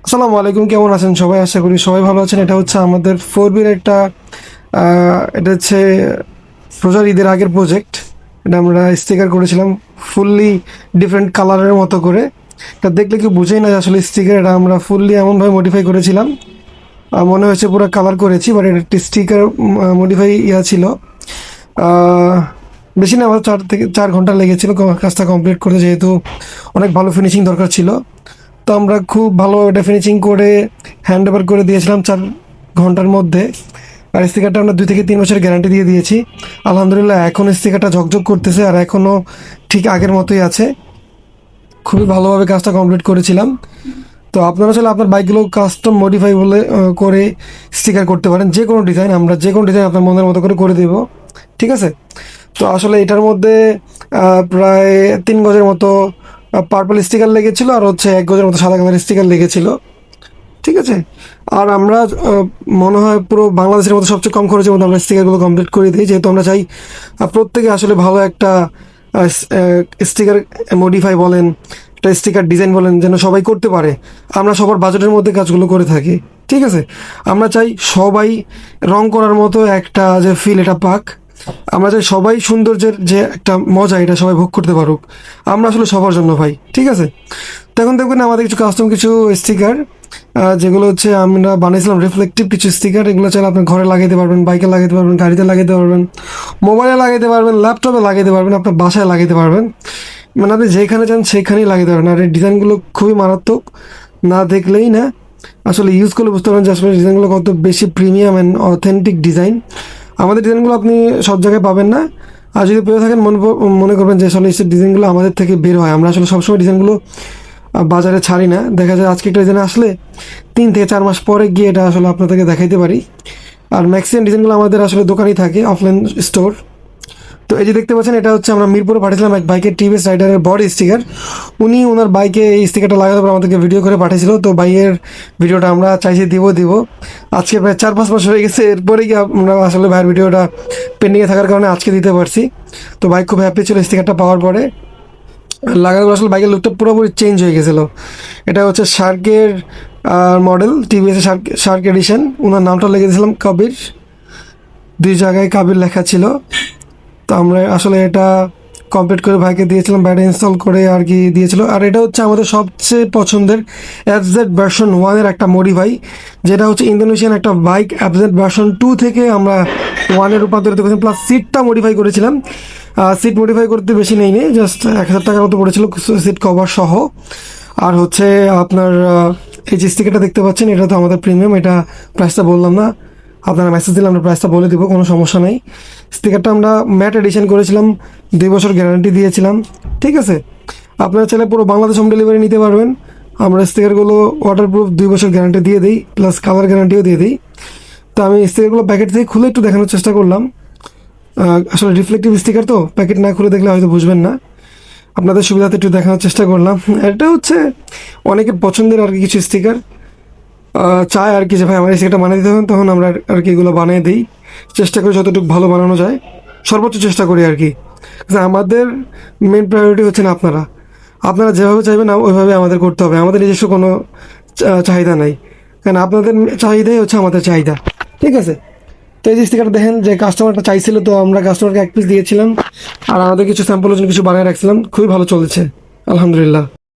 আসসালামু আলাইকুম, কেমন আছেন সবাই? আশা করি সবাই ভালো আছেন। এটা হচ্ছে আমাদের 4B একটা এটা হচ্ছে রোজার ঈদের আগের প্রজেক্ট। এটা আমরা স্টিকার করেছিলাম ফুললি ডিফারেন্ট কালারের মতো করে। এটা দেখলে কেউ বুঝেই না যে আসলে স্টিকার। এটা আমরা ফুললি এমনভাবে মডিফাই করেছিলাম, মনে হয়েছে পুরো কালার করেছি, বাট এটা একটি স্টিকার মডিফাই ছিল। আহ, বেশি না, আমার 4 থেকে 4 ঘন্টা লেগেছিল কাজটা কমপ্লিট করতে, যেহেতু অনেক ভালো ফিনিশিং দরকার ছিল। তো আমরা খুব ভালো এটা ফিনিশিং করে হ্যান্ড ওভার করে দিয়েছিলাম 4 ঘন্টার মধ্যে। আর স্টিকারটা আমরা 2 থেকে 3 বছরের গ্যারান্টি দিয়ে দিয়েছি। আলহামদুলিল্লাহ, এখন স্টিকারটা ঝকঝক করতেছে আর এখনও ঠিক আগের মতোই আছে। খুবই ভালোভাবে কাজটা কমপ্লিট করেছিলাম। তো আপনারা চাইলে আপনার বাইকগুলো কাস্টম মডিফাই বলে করে স্টিকার করতে পারেন। যে কোনো ডিজাইন, আমরা যে কোনো ডিজাইন আপনার মনের মতো করে দেব। ঠিক আছে? তো আসলে এটার মধ্যে প্রায় 3 গজের মতো পার্পল স্টিকার লেগেছিল, আর হচ্ছে 1 গজের মতো সাদা কালার স্টিকার লেগেছিল। ঠিক আছে? আর আমরা মনে হয় পুরো বাংলাদেশের মধ্যে সবচেয়ে কম খরচের মধ্যে আমরা স্টিকারগুলো কমপ্লিট করে দিই, যেহেতু আমরা চাই প্রত্যেকে আসলে ভালো একটা স্টিকার মডিফাই বলেন, একটা স্টিকার ডিজাইন বলেন, যেন সবাই করতে পারে। আমরা সবার বাজেটের মধ্যে কাজগুলো করে থাকি। ঠিক আছে? আমরা চাই সবাই রং করার মতো একটা যে ফিল এটা পাক। আমরা চাই সবাই সৌন্দর্যের যে একটা মজা এটা সবাই ভোগ করতে পারুক। আমরা আসলে সবার জন্য ভাই। ঠিক আছে? তো এখন দেখবেন আমাদের কিছু কাস্টম কিছু স্টিকার, যেগুলো হচ্ছে আমরা বানিয়েছিলাম রিফ্লেকটিভ কিছু স্টিকার। এগুলো চাইলে আপনি ঘরে লাগাইতে পারবেন, বাইকে লাগাইতে পারবেন, গাড়িতে লাগাইতে পারবেন, মোবাইলে লাগাইতে পারবেন, ল্যাপটপে লাগাইতে পারবেন, আপনার বাসায় লাগাইতে পারবেন। মানে আপনি যেখানে চান সেখানেই লাগাইতে পারবেন। আর এই ডিজাইনগুলো খুবই মারাত্মক, না দেখলেই না, আসলে ইউজ করলে বুঝতে পারবেন যে আসলে ডিজাইনগুলো কত বেশি প্রিমিয়াম অ্যান্ড অথেন্টিক ডিজাইন। আমাদের ডিজাইনগুলো আপনি সব জায়গায় পাবেন না। আর যদি পেয়ে থাকেন মনে করবেন যে আসলে এই ডিজাইনগুলো আমাদের থেকে বের হয়। আমরা আসলে সবসময় ডিজাইনগুলো বাজারে ছাড়ি না। দেখা যায় আজকে একটা ডিজাইন আসলে 3 থেকে 4 মাস পরে গিয়ে এটা আসলে আপনাদেরকে দেখাইতে পারি। আর ম্যাক্সিমাম ডিজাইনগুলো আমাদের আসলে দোকানেই থাকে, অফলাইন স্টোর। তো এই যে দেখতে পাচ্ছেন, এটা হচ্ছে আমরা মিরপুরে পাঠিয়েছিলাম এক বাইকের টিভিএস রাইডারের বডি স্টিকার। উনি ওনার বাইকে এই স্টিকারটা লাগাতে পর আমাদেরকে ভিডিও করে পাঠিয়েছিল। তো বাইয়ের ভিডিওটা আমরা চাইছি দিব। আজকে প্রায় 4-5 মাস হয়ে গেছে, এরপরে কি আমরা আসলে ভাইয়ের ভিডিওটা পেন্ডিংয়ে থাকার কারণে আজকে দিতে পারছি। তো বাইক খুব হ্যাপি ছিল স্টিকারটা পাওয়ার পরে। লাগানোর পর আসলে বাইকের লুকটা পুরোপুরি চেঞ্জ হয়ে গেছিলো। এটা হচ্ছে শার্কের মডেল, টিভিএস শার্ক এডিশন। ওনার নামটা লিখে দিয়েছিলাম কবির, 2 জায়গায় কবির লেখা ছিল। তো আমরা আসলে এটা কমপ্লিট করে ভাইকে দিয়েছিলাম, ব্যাটারি ইনস্টল করে আর কি দিয়েছিল। আর এটা হচ্ছে আমাদের সবচেয়ে পছন্দের এফজেড ভার্সন 1-এর একটা মডিফাই, যেটা হচ্ছে ইন্দোনেশিয়ান একটা বাইক। এফজেড ভার্সন 2 থেকে আমরা 1-এ রূপান্তরিত করেছিলাম, প্লাস সিটটা মডিফাই করেছিলাম। সিট মডিফাই করতে বেশি নেই, জাস্ট 1,000 টাকার মতো পড়েছিল সিট কভার সহ। আর হচ্ছে আপনার এই যে স্টিকারটা দেখতে পাচ্ছেন, এটা তো আমাদের প্রিমিয়াম। এটা প্রাইসটা বললাম না, আপনারা মেসেজ দিলে আমরা প্রাইসটা বলে দেবো, কোনো সমস্যা নেই। স্টিকারটা আমরা ম্যাট এডিশন করেছিলাম, 2 বছর গ্যারান্টি দিয়েছিলাম। ঠিক আছে? আপনারা চাইলে পুরো বাংলাদেশ হোম ডেলিভারি নিতে পারবেন। আমরা স্টিকারগুলো ওয়াটারপ্রুফ 2 বছর গ্যারান্টি দিয়ে দিই, প্লাস কালার গ্যারান্টিও দিয়ে দিই। তো আমি স্টিকারগুলো প্যাকেট থেকে খুলে একটু দেখানোর চেষ্টা করলাম। আসলে রিফ্লেক্টিভ স্টিকার তো প্যাকেট না খুলে দেখলে হয়তো বুঝবেন না, আপনাদের সুবিধাতে একটু দেখানোর চেষ্টা করলাম। এটা হচ্ছে অনেকের পছন্দের আর কি কিছু স্টিকার। চায় আর কি যে ভাই আমার এই স্টিকারটা বানিয়ে দিতে হবে, তখন আমরা আর কি এগুলো বানিয়ে দিই। চেষ্টা করি যতটুকু ভালো বানানো যায়, সর্বোচ্চ চেষ্টা করি আর কি। আমাদের মেন প্রায়োরিটি হচ্ছে না আপনারা, আপনারা যেভাবে চাইবেন ওইভাবে আমাদের করতে হবে। আমাদের নিজস্ব কোনো চাহিদা নাই, কারণ আপনাদের চাহিদাই হচ্ছে আমাদের চাহিদা। ঠিক আছে? তো এই যে স্টিকারটা দেখেন, যে কাস্টমারটা চাইছিল, তো আমরা কাস্টমারকে 1 পিস দিয়েছিলাম। আর আমাদের কিছু স্যাম্পলের জন্য কিছু বানিয়ে রাখছিলাম, খুবই ভালো চলেছে আলহামদুলিল্লাহ।